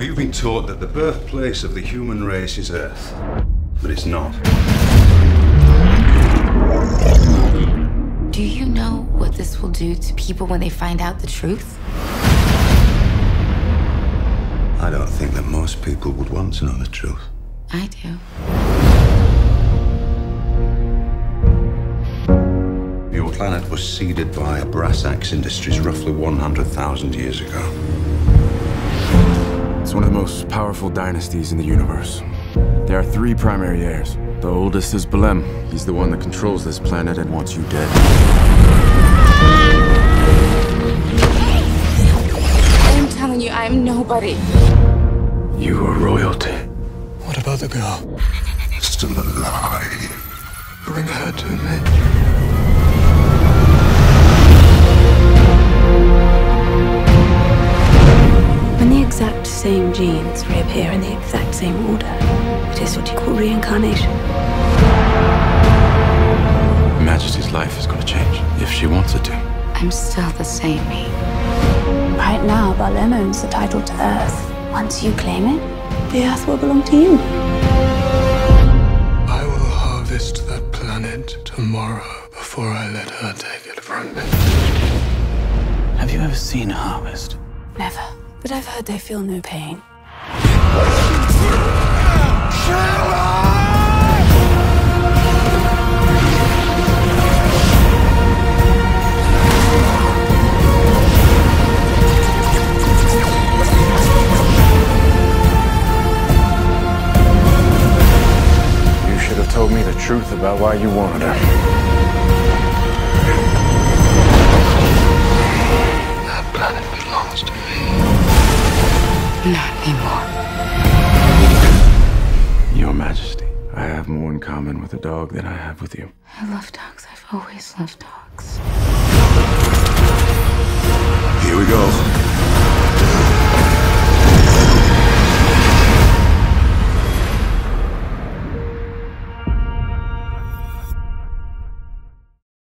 You've been taught that the birthplace of the human race is Earth, but it's not. Do you know what this will do to people when they find out the truth? I don't think that most people would want to know the truth. I do. Your planet was seeded by brass axe industries roughly 100,000 years ago. It's one of the most powerful dynasties in the universe. There are 3 primary heirs. The oldest is Belem. He's the one that controls this planet and wants you dead. I am telling you, I am nobody. You are royalty. What about the girl? Still alive. Bring her to me. When the exact same genes reappear in the exact same order, it is what you call reincarnation. Her Majesty's life is going to change, if she wants it to. I'm still the same me. Right now, Balem owns the title to Earth. Once you claim it, the Earth will belong to you. I will harvest that planet tomorrow before I let her take it from me. Have you ever seen a harvest? Never. But I've heard they feel no pain. You should have told me the truth about why you wanted her. That planet belongs to me. Not anymore. Your Majesty, I have more in common with a dog than I have with you. I love dogs. I've always loved dogs. Here we go.